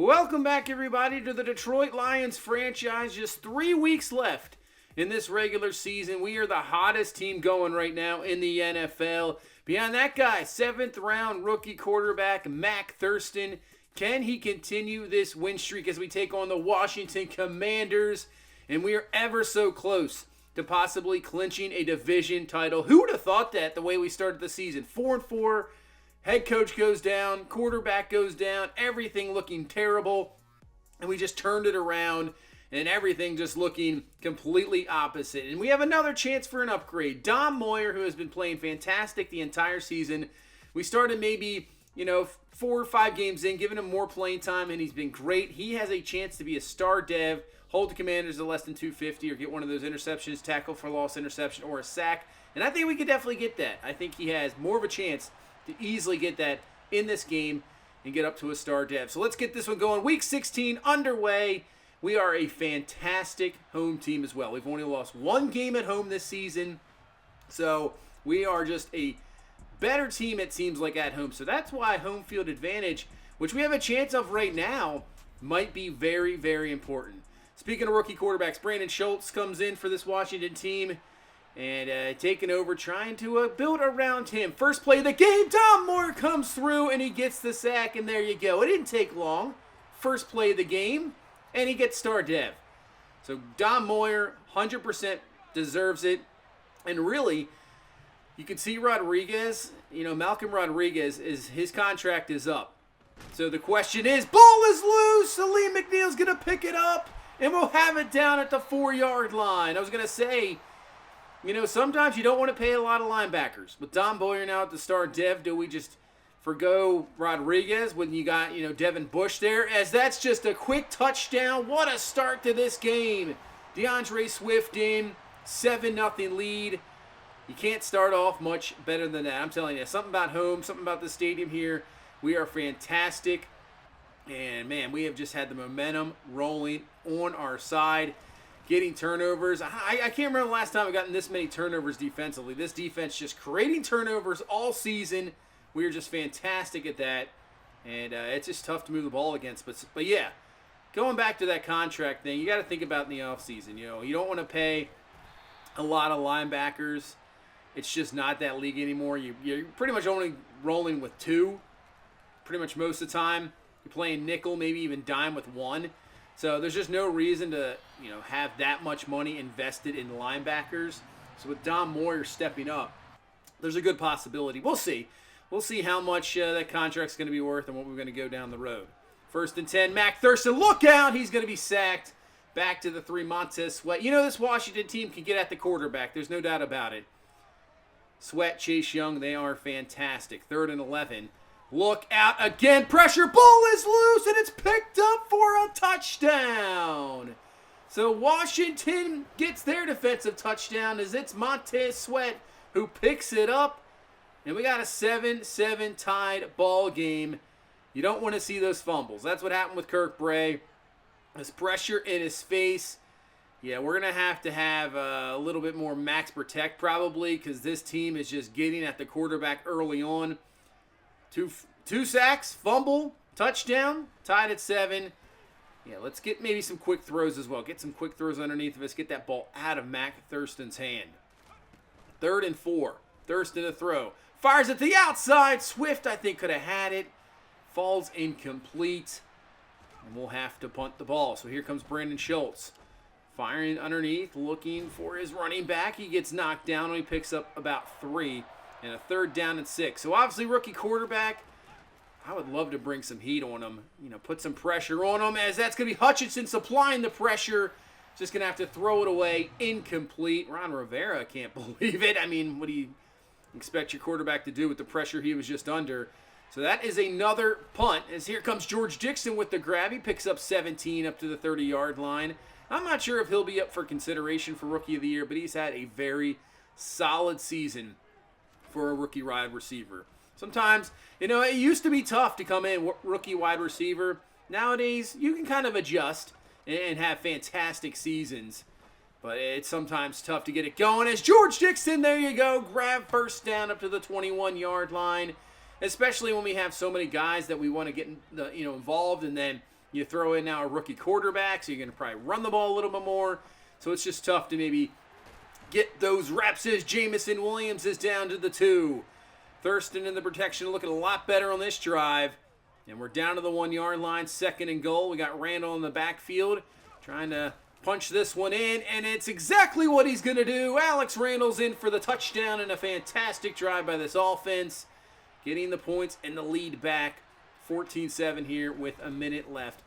Welcome back, everybody, to the Detroit Lions franchise. Just 3 weeks left in this regular season. We are the hottest team going right now in the NFL. Beyond that guy, 7th-round rookie quarterback Mac Thurston. Can he continue this win streak as we take on the Washington Commanders? And we are ever so close to possibly clinching a division title. Who would have thought that the way we started the season? 4-4. Head coach goes down, quarterback goes down, everything looking terrible, and we just turned it around, and everything just looking completely opposite. And we have another chance for an upgrade. Dom Moyer, who has been playing fantastic the entire season. We started maybe, 4 or 5 games in, giving him more playing time, and he's been great. He has a chance to be a star dev, hold the Commanders to less than 250, or get one of those interceptions, tackle for loss interception, or a sack. And I think we could definitely get that. I think he has more of a chance to easily get that in this game and get up to a star dev. So let's get this one going. Week 16 underway. We are a fantastic home team as well. We've only lost 1 game at home this season. So we are just a better team, it seems like, at home. So that's why home field advantage, which we have a chance of right now, might be very, very important. Speaking of rookie quarterbacks, Brandon Schultz comes in for this Washington team. And taking over, trying to build around him. First play of the game, Dom Moore comes through, and he gets the sack, and there you go. It didn't take long. First play of the game, and he gets star dev. So Dom Moyer, 100% deserves it. And really, you can see Rodriguez, Malcolm Rodriguez, his contract is up. So the question is, ball is loose. Salim McNeil's going to pick it up, and we'll have it down at the 4-yard line. I was going to say, sometimes you don't want to pay a lot of linebackers. With Dom Boyer now at the star dev, do we just forgo Rodriguez when you got, Devin Bush there? As that's just a quick touchdown. What a start to this game. DeAndre Swift in, 7-0 lead. You can't start off much better than that. I'm telling you, something about home, something about the stadium here. We are fantastic. And, man, we have just had the momentum rolling on our side. Getting turnovers. I can't remember the last time I've gotten this many turnovers defensively. This defense just creating turnovers all season. We are just fantastic at that. And it's just tough to move the ball against. But yeah, going back to that contract thing, you got to think about in the offseason. You don't want to pay a lot of linebackers. It's just not that league anymore. You're pretty much only rolling with 2 pretty much most of the time. You're playing nickel, maybe even dime with 1. So there's just no reason to, have that much money invested in linebackers. So with Dom Moyer stepping up, there's a good possibility. We'll see. We'll see how much that contract's going to be worth and what we're going to go down the road. 1st and 10, Mac Thurston, look out! He's going to be sacked. Back to the 3, Montez Sweat. This Washington team can get at the quarterback. There's no doubt about it. Sweat, Chase Young, they are fantastic. 3rd and 11. Look out again. Pressure. Ball is loose, and it's picked up for a touchdown. So Washington gets their defensive touchdown as it's Montez Sweat who picks it up. And we got a 7-7 tied ball game. You don't want to see those fumbles. That's what happened with Kirk Bray. There's pressure in his face. Yeah, we're going to have a little bit more max protect probably because this team is just getting at the quarterback early on. Two sacks, fumble, touchdown, tied at 7. Yeah, let's get maybe some quick throws as well. Get some quick throws underneath of us. Get that ball out of Mac Thurston's hand. 3rd and 4. Thurston to throw. Fires it to the outside. Swift, I think, could have had it. Falls incomplete. And we'll have to punt the ball. So here comes Brandon Schultz. Firing underneath, looking for his running back. He gets knocked down. He picks up about 3. And a 3rd down and 6. So obviously rookie quarterback, I would love to bring some heat on him. Put some pressure on him as that's going to be Hutchinson supplying the pressure. Just going to have to throw it away. Incomplete. Ron Rivera can't believe it. What do you expect your quarterback to do with the pressure he was just under? So that is another punt as here comes George Dixon with the grab. He picks up 17 up to the 30-yard line. I'm not sure if he'll be up for consideration for Rookie of the Year, but he's had a very solid season for a rookie wide receiver. Sometimes, it used to be tough to come in rookie wide receiver. Nowadays, you can kind of adjust and have fantastic seasons. But it's sometimes tough to get it going. As George Dixon, there you go, grab 1st down up to the 21-yard line. Especially when we have so many guys that we want to get involved, and then You throw in now a rookie quarterback, so you're going to probably run the ball a little bit more. So it's just tough to maybe get those reps as Jameson Williams is down to the 2. Thurston in the protection looking a lot better on this drive. And we're down to the 1-yard line, 2nd and goal. We got Randall in the backfield trying to punch this one in, and it's exactly what he's going to do. Alex Randall's in for the touchdown and a fantastic drive by this offense, getting the points and the lead back. 14-7 here with a minute left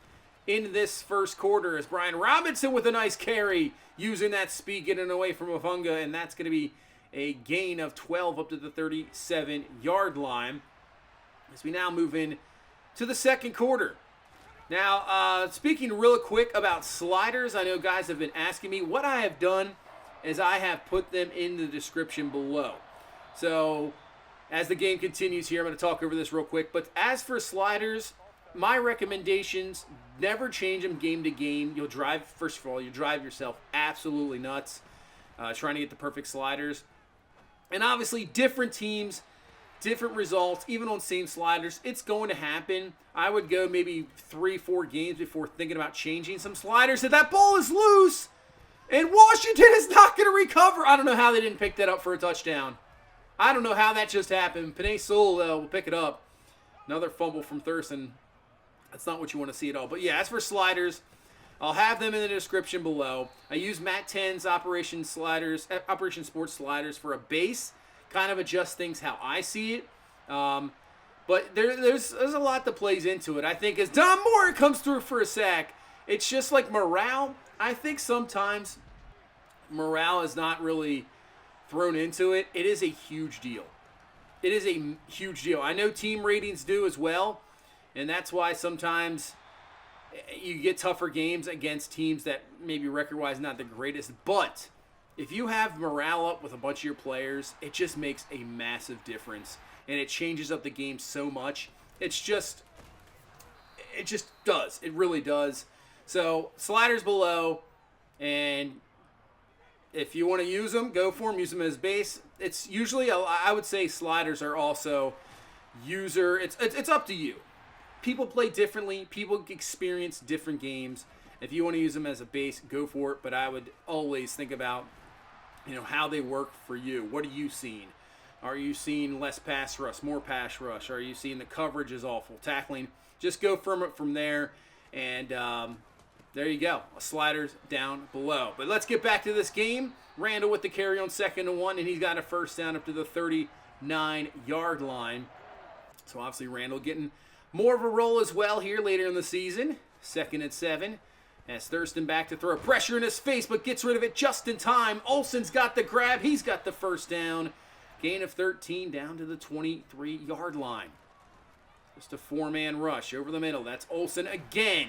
in this first quarter as Brian Robinson with a nice carry, using that speed, getting away from Afunga, and that's going to be a gain of 12 up to the 37-yard line as we now move in to the second quarter. Now, speaking real quick about sliders, I know guys have been asking me. What I have done is I have put them in the description below. So, as the game continues here, I'm going to talk over this real quick. But as for sliders, my recommendations, never change them game to game. You'll drive, first of all, you drive yourself absolutely nuts trying to get the perfect sliders. And obviously, different teams, different results, even on same sliders, it's going to happen. I would go maybe 3-4 games before thinking about changing some sliders. If that ball is loose and Washington is not going to recover, I don't know how they didn't pick that up for a touchdown. I don't know how that just happened. Panay Sewell will pick it up. Another fumble from Thurston. That's not what you want to see at all. But yeah, as for sliders, I'll have them in the description below. I use Matt 10's Operation Sports sliders for a base. Kind of adjust things how I see it. But there's a lot that plays into it. I think as Don Moore comes through for a sack, it's just like morale. I think sometimes morale is not really thrown into it. It is a huge deal. It is a huge deal. I know team ratings do as well, and that's why sometimes you get tougher games against teams that maybe record-wise not the greatest. But if you have morale up with a bunch of your players, it just makes a massive difference, and it changes up the game so much. It just does. It really does. So sliders below, and if you want to use them, go for them. Use them as base. It's usually, I would say sliders are also user. It's up to you. People play differently. People experience different games. If you want to use them as a base, go for it. But I would always think about, how they work for you. What are you seeing? Are you seeing less pass rush, more pass rush? Are you seeing the coverage is awful? Tackling. Just go from there. And there you go. Sliders down below. But let's get back to this game. Randall with the carry on 2nd and 1, and he's got a first down up to the 39-yard line. So obviously Randall getting more of a role as well here later in the season. 2nd and 7. As Thurston back to throw pressure in his face, but gets rid of it just in time. Olsen's got the grab. He's got the first down. Gain of 13 down to the 23-yard line. Just a 4-man rush over the middle. That's Olsen again.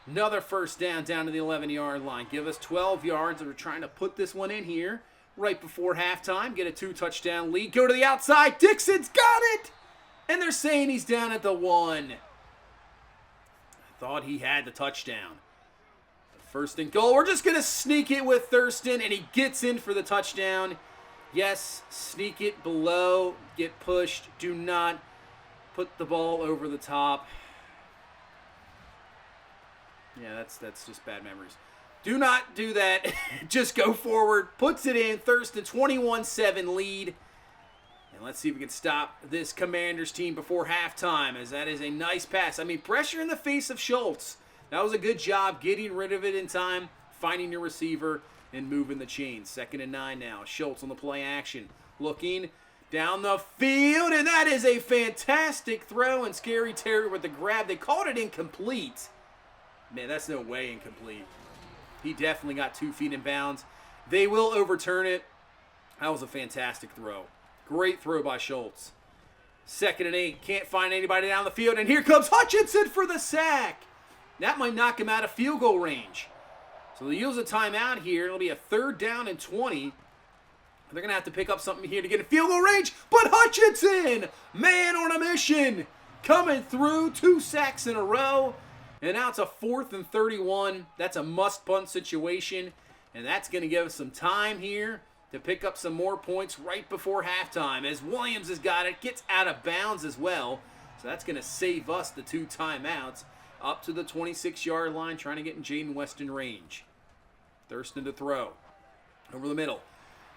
Another first down to the 11-yard line. Give us 12 yards. We're trying to put this one in here right before halftime. Get a 2-touchdown lead. Go to the outside. Dixon's got it. And they're saying he's down at the 1. I thought he had the touchdown. First and goal. We're just going to sneak it with Thurston, and he gets in for the touchdown. Yes, sneak it below. Get pushed. Do not put the ball over the top. Yeah, that's just bad memories. Do not do that. Just go forward. Puts it in. Thurston, 21-7 lead. And let's see if we can stop this Commanders team before halftime, as that is a nice pass. I mean, pressure in the face of Schultz. That was a good job getting rid of it in time, finding your receiver, and moving the chains. 2nd and 9 now. Schultz on the play action. Looking down the field, and that is a fantastic throw, and Scary Terry with the grab. They called it incomplete. Man, that's no way incomplete. He definitely got 2 feet in bounds. They will overturn it. That was a fantastic throw. Great throw by Schultz. 2nd and 8. Can't find anybody down the field, and here comes Hutchinson for the sack. That might knock him out of field goal range. So they use a timeout here. It'll be a 3rd down and 20. They're going to have to pick up something here to get in field goal range. But Hutchinson, man on a mission, coming through. 2 sacks in a row. And now it's a 4th and 31. That's a must-punt situation. And that's going to give us some time here to pick up some more points right before halftime. As Williams has got it. Gets out of bounds as well. So that's going to save us the 2 timeouts. up to the 26-yard line, trying to get in Jaden Weston range. Thurston to throw. Over the middle.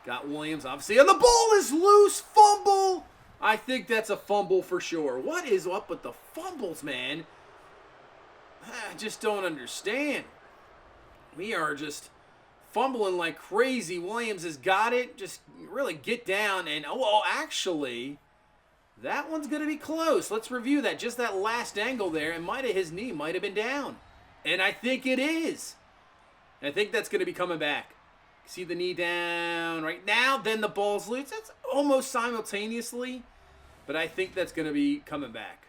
Got Williams, obviously, and the ball is loose. Fumble. I think that's a fumble for sure. What is up with the fumbles, man? I just don't understand. We are just fumbling like crazy. Williams has got it. Just really get down. And, well, actually, that one's going to be close. Let's review that. Just that last angle there. And his knee might have been down. And I think it is. I think that's going to be coming back. See the knee down right now. Then the ball's loose. That's almost simultaneously. But I think that's going to be coming back.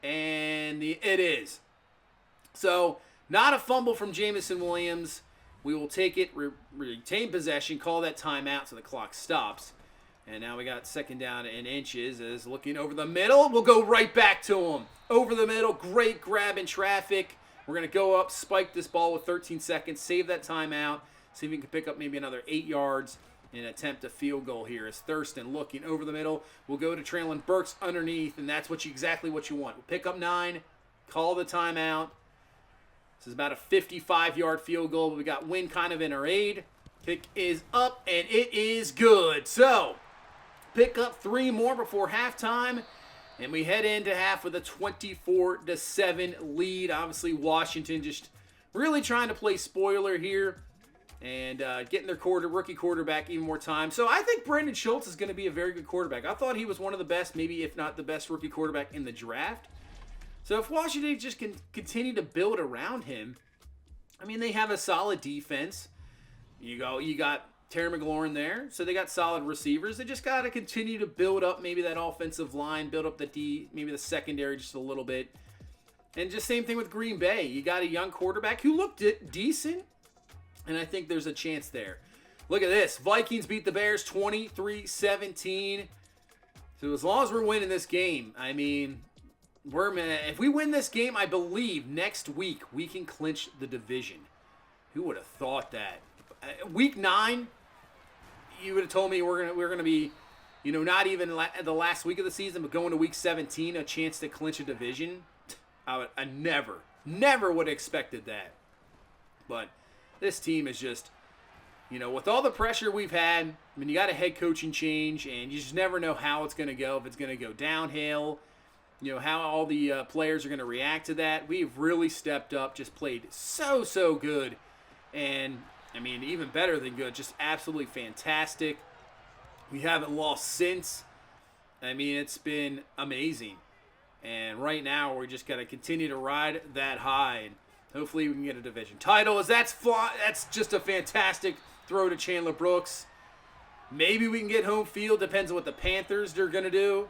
And it is. So, not a fumble from Jamison Williams. We will take it, retain possession, call that timeout so the clock stops. And now we got second down in inches. As looking over the middle. We'll go right back to him. Over the middle. Great grab in traffic. We're going to go up, spike this ball with 13 seconds, save that timeout. See if we can pick up maybe another 8 yards and attempt a field goal here. As Thurston looking over the middle. We'll go to Traylon Burks underneath, and that's exactly what you want. We'll pick up 9, call the timeout. This is about a 55-yard field goal, but we got wind kind of in our aid. Kick is up, and it is good. So, pick up 3 more before halftime, and we head into half with a 24-7 lead. Obviously, Washington just really trying to play spoiler here. And getting their rookie quarterback even more time. So I think Brandon Schultz is going to be a very good quarterback. I thought he was one of the best, maybe if not the best rookie quarterback in the draft. So if Washington just can continue to build around him, I mean, they have a solid defense. You got Terry McLaurin there, so they got solid receivers. They just got to continue to build up maybe that offensive line, build up maybe the secondary just a little bit. And just same thing with Green Bay. You got a young quarterback who looked decent. And I think there's a chance there. Look at this. Vikings beat the Bears 23-17. So as long as we're winning this game, I mean, if we win this game, I believe next week we can clinch the division. Who would have thought that? Week 9, you would have told me we're gonna be, not even the last week of the season, but going to week 17, a chance to clinch a division. I never would have expected that. But this team is just, with all the pressure we've had, I mean, you got a head coaching change, and you just never know how it's going to go, if it's going to go downhill, how all the players are going to react to that. We've really stepped up, just played so good, and, I mean, even better than good, just absolutely fantastic. We haven't lost since. I mean, it's been amazing, and right now we're just going to continue to ride that high, and hopefully we can get a division title. That's just a fantastic throw to Chandler Brooks. Maybe we can get home field. Depends on what the Panthers are going to do.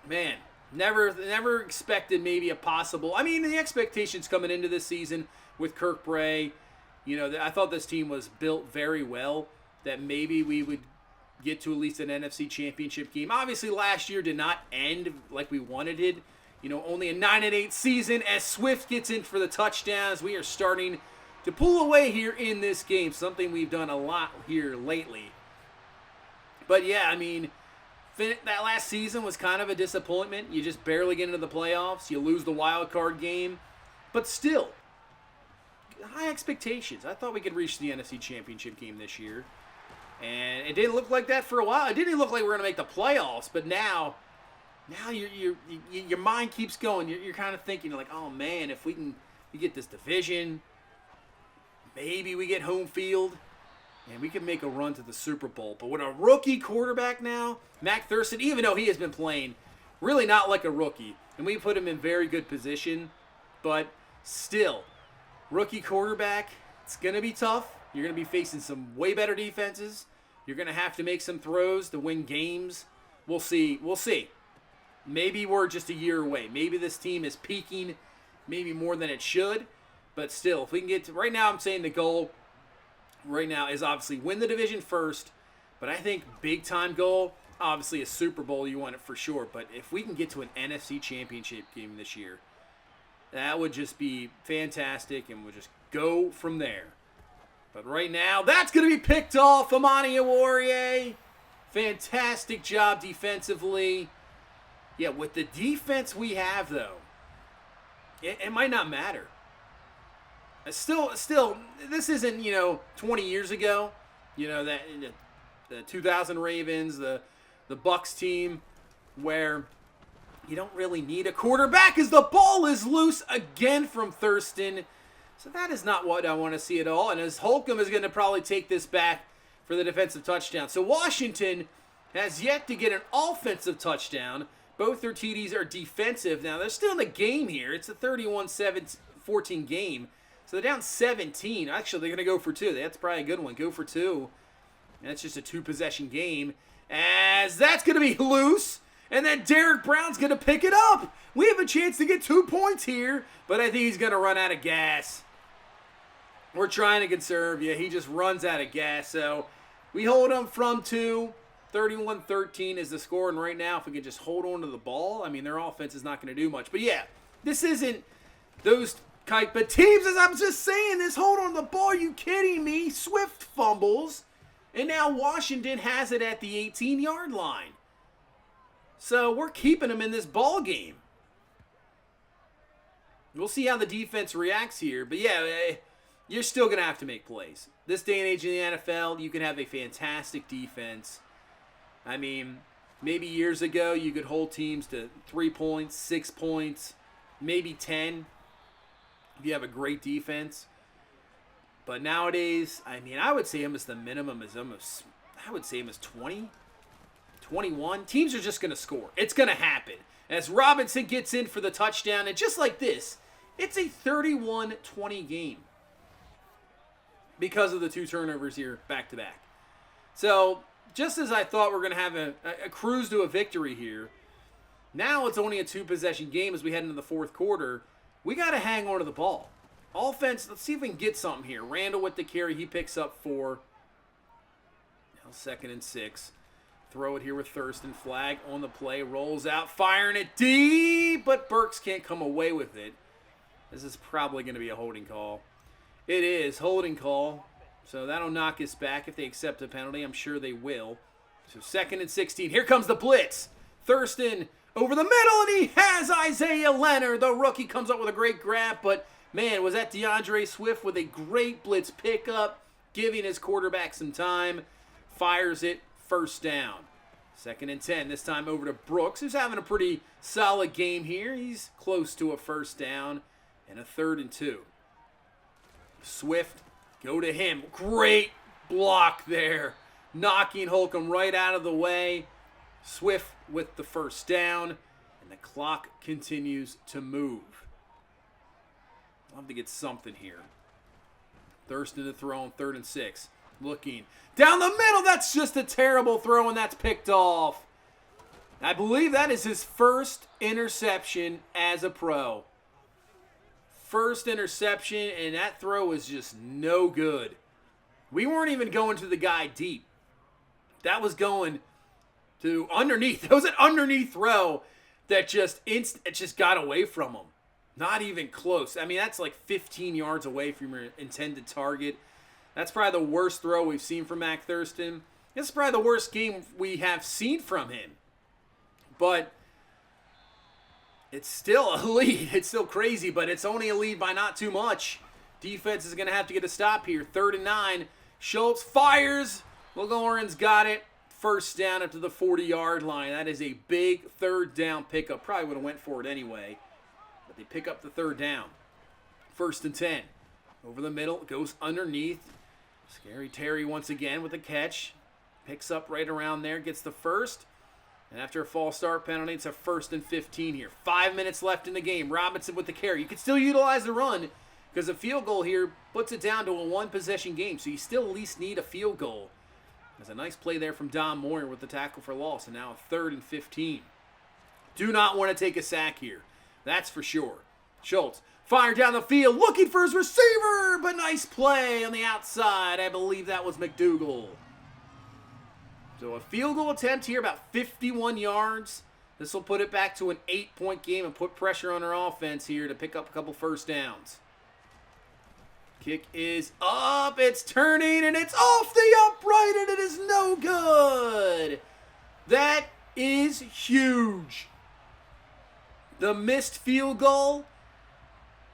Man, never expected maybe a possible. I mean, the expectations coming into this season with Kirk Bray, I thought this team was built very well, that maybe we would get to at least an NFC Championship game. Obviously, last year did not end like we wanted it. Only a 9-8 season as Swift gets in for the touchdowns. We are starting to pull away here in this game, something we've done a lot here lately. But yeah, I mean, that last season was kind of a disappointment. You just barely get into the playoffs. You lose the wild card game. But still, high expectations. I thought we could reach the NFC Championship game this year. And it didn't look like that for a while. It didn't look like we were going to make the playoffs, but now your mind keeps going. You're kind of thinking, like, oh, man, if we get this division, maybe we get home field, and we can make a run to the Super Bowl. But with a rookie quarterback now, Mac Thurston, even though he has been playing really not like a rookie, and we put him in very good position, but still, rookie quarterback, it's going to be tough. You're going to be facing some way better defenses. You're going to have to make some throws to win games. We'll see. Maybe we're just a year away. Maybe this team is peaking maybe more than it should. But still, if we can get to... Right now, I'm saying the goal right now is obviously win the division first. But I think big-time goal, obviously a Super Bowl, you want it for sure. But if we can get to an NFC Championship game this year, that would just be fantastic, and we'll just go from there. But right now, that's going to be picked off. Amani Oruwariye. Fantastic job defensively. Yeah, with the defense we have, though, it might not matter. Still, this isn't, 20 years ago, that the 2000 Ravens, the Bucks team, where you don't really need a quarterback as the ball is loose again from Thurston. So that is not what I want to see at all. And as Holcomb is going to probably take this back for the defensive touchdown. So Washington has yet to get an offensive touchdown. Both their TDs are defensive. Now, they're still in the game here. It's a 31-14 game. So they're down 17. Actually, they're going to go for two. That's probably a good one. Go for two. And that's just a two-possession game. As that's going to be loose. And then Derek Brown's going to pick it up. We have a chance to get 2 points here. But I think he's going to run out of gas. We're trying to conserve. Yeah, he just runs out of gas. So we hold him from two. 31-13 is the score. And right now, if we can just hold on to the ball, I mean, their offense is not going to do much. But yeah, this isn't those type of teams, as I'm just saying, this hold on to the ball. Are you kidding me? Swift fumbles. And now Washington has it at the 18-yard line. So we're keeping them in this ball game. We'll see how the defense reacts here. But yeah, you're still going to have to make plays. This day and age in the NFL, you can have a fantastic defense. I mean, maybe years ago you could hold teams to 3 points, 6 points, maybe 10 if you have a great defense. But nowadays, I mean, I would say almost the minimum is almost, I would say almost 20, 21. Teams are just going to score. It's going to happen. As Robinson gets in for the touchdown, and just like this, it's a 31-20 game because of the 2 turnovers here back-to-back. So, just as I thought we're going to have a cruise to a victory here, now it's only a 2-possession game as we head into the fourth quarter. We got to hang on to the ball. Offense, let's see if we can get something here. Randall with the carry. He picks up 4. Now 2nd and 6. Throw it here with Thurston. Flag on the play. Rolls out. Firing it deep. But Burks can't come away with it. This is probably going to be a holding call. It is. Holding call. So that'll knock us back if they accept a penalty. I'm sure they will. So 2nd and 16. Here comes the blitz. Thurston over the middle, and he has Isaiah Leonard. The rookie comes up with a great grab, but man, was that DeAndre Swift with a great blitz pickup, giving his quarterback some time. Fires it, 1st down. 2nd and 10. This time over to Brooks, who's having a pretty solid game here. He's close to a 1st down and a 3rd and 2. Swift, go to him. Great block there. Knocking Holcomb right out of the way. Swift with the 1st down. And the clock continues to move. I'll have to get something here. Thurston to throw on 3rd and 6. Looking down the middle. That's just a terrible throw, and that's picked off. I believe that is his first interception as a pro. First interception, and that throw was just no good. We weren't even going to the guy deep. That was going to underneath. That was an underneath throw that just got away from him. Not even close. I mean, that's like 15 yards away from your intended target. That's probably the worst throw we've seen from Mac Thurston. This is probably the worst game we have seen from him. But it's still a lead. It's still crazy, but it's only a lead by not too much. Defense is going to have to get a stop here. 3rd and 9. Schultz fires. McLaurin's got it. 1st down up to the 40-yard line. That is a big 3rd down pickup. Probably would have went for it anyway. But they pick up the 3rd down. 1st and 10. Over the middle. Goes underneath. Scary Terry once again with the catch. Picks up right around there. Gets the 1st. And after a false start penalty, it's a 1st and 15 here. 5 minutes left in the game. Robinson with the carry. You can still utilize the run because a field goal here puts it down to a 1-possession game. So you still at least need a field goal. There's a nice play there from Don Moyer with the tackle for loss. And now a 3rd and 15. Do not want to take a sack here. That's for sure. Schultz fired down the field, looking for his receiver, but nice play on the outside. I believe that was McDougal. So a field goal attempt here, about 51 yards. This will put it back to an 8-point game and put pressure on our offense here to pick up a couple 1st downs. Kick is up, it's turning, and it's off the upright, and it is no good. That is huge. The missed field goal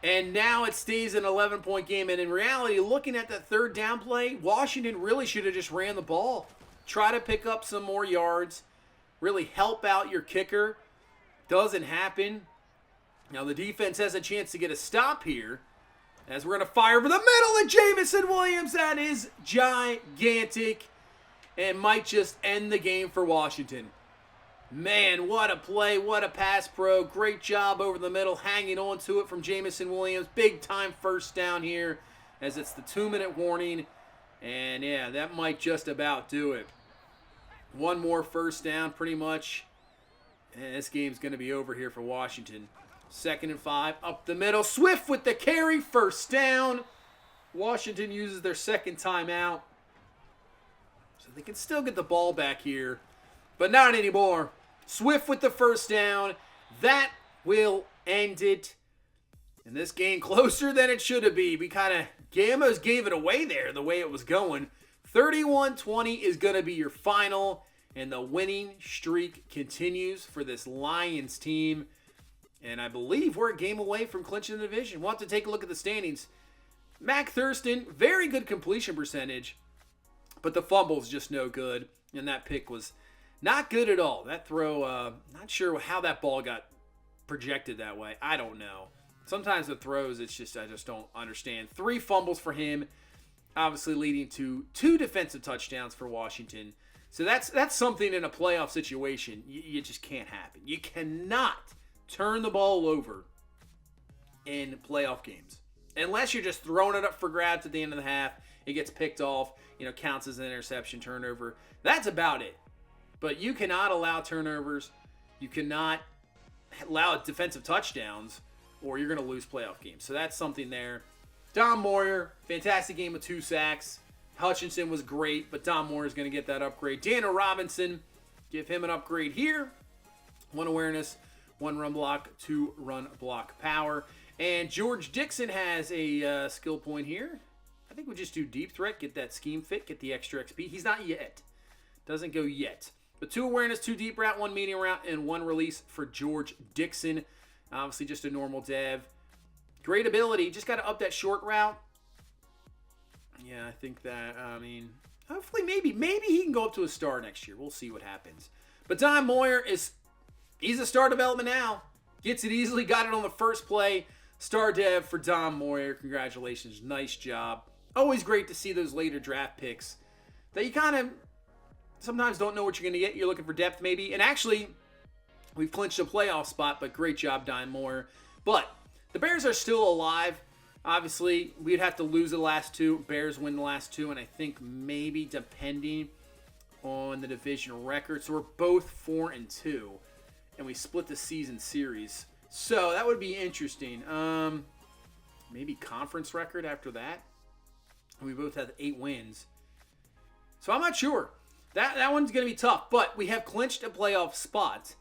And now it stays an 11-point game. And in reality, looking at that third down play, Washington really should have just ran the ball. Try to pick up some more yards. Really help out your kicker. Doesn't happen. Now the defense has a chance to get a stop here. As we're going to fire over the middle of Jameson Williams. That is gigantic. And might just end the game for Washington. Man, what a play. What a pass pro. Great job over the middle. Hanging on to it from Jameson Williams. Big time first down here. As it's the 2-minute warning. And yeah, that might just about do it. One more first down pretty much. And this game's going to be over here for Washington. 2nd and 5, up the middle. Swift with the carry, first down. Washington uses their second timeout. So they can still get the ball back here, but not anymore. Swift with the first down. That will end it. And this game closer than it should have been. We kind of Gamos gave it away there the way it was going. 31-20 is going to be your final. And the winning streak continues for this Lions team. And I believe we're a game away from clinching the division. We'll have to take a look at the standings. Mac Thurston, very good completion percentage. But the fumble's just no good. And that pick was not good at all. That throw, not sure how that ball got projected that way. I don't know. Sometimes the throws, I just don't understand. 3 fumbles for him. Obviously leading to 2 defensive touchdowns for Washington. So that's something in a playoff situation you just can't happen. You cannot turn the ball over in playoff games. Unless you're just throwing it up for grabs at the end of the half. It gets picked off, counts as an interception, turnover. That's about it. But you cannot allow turnovers. You cannot allow defensive touchdowns, or you're going to lose playoff games. So that's something there. Dom Moyer, fantastic game with 2 sacks. Hutchinson was great, but Dom Moyer is going to get that upgrade. Daniel Robinson, give him an upgrade here. 1 awareness, 1 run block, 2 run block power. And George Dixon has a skill point here. I think we just do deep threat, get that scheme fit, get the extra XP. He's not yet. Doesn't go yet. But 2 awareness, 2 deep route, 1 medium route, and 1 release for George Dixon. Obviously just a normal dev. Great ability. Just got to up that short route. Yeah, I think that, hopefully maybe he can go up to a star next year. We'll see what happens. But Dom Moyer he's a star development now. Gets it easily, got it on the first play. Star dev for Dom Moyer. Congratulations. Nice job. Always great to see those later draft picks that you kind of sometimes don't know what you're going to get. You're looking for depth maybe. And actually, we've clinched a playoff spot, but great job, Dom Moyer. But the Bears are still alive. Obviously, we'd have to lose the last 2. Bears win the last 2, and I think maybe depending on the division record. So we're both 4-2, and we split the season series. So that would be interesting. Maybe conference record after that. We both have 8 wins. So I'm not sure. That one's going to be tough, but we have clinched a playoff spot.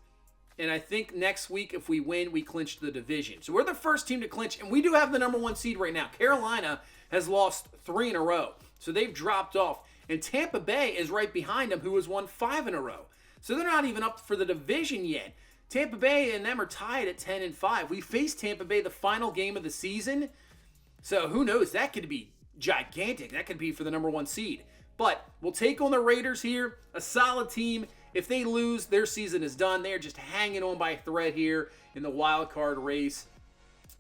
And I think next week, if we win, we clinch the division. So we're the first team to clinch, and we do have the number 1 seed right now. Carolina has lost 3 in a row, so they've dropped off. And Tampa Bay is right behind them, who has won 5 in a row. So they're not even up for the division yet. Tampa Bay and them are tied at 10-5. We faced Tampa Bay the final game of the season, so who knows? That could be gigantic. That could be for the number 1 seed. But we'll take on the Raiders here, a solid team. If they lose, their season is done. They're just hanging on by a thread here in the wild card race.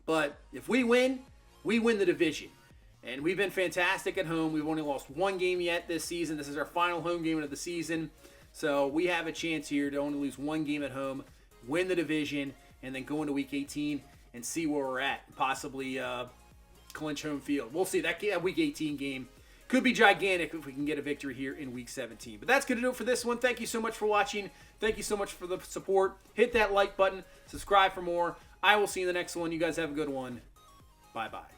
But if we win the division. And we've been fantastic at home. We've only lost 1 game yet this season. This is our final home game of the season. So we have a chance here to only lose 1 game at home, win the division, and then go into Week 18 and see where we're at. Possibly clinch home field. We'll see. That Week 18 game could be gigantic if we can get a victory here in Week 17. But that's going to do it for this one. Thank you so much for watching. Thank you so much for the support. Hit that like button. Subscribe for more. I will see you in the next one. You guys have a good one. Bye-bye.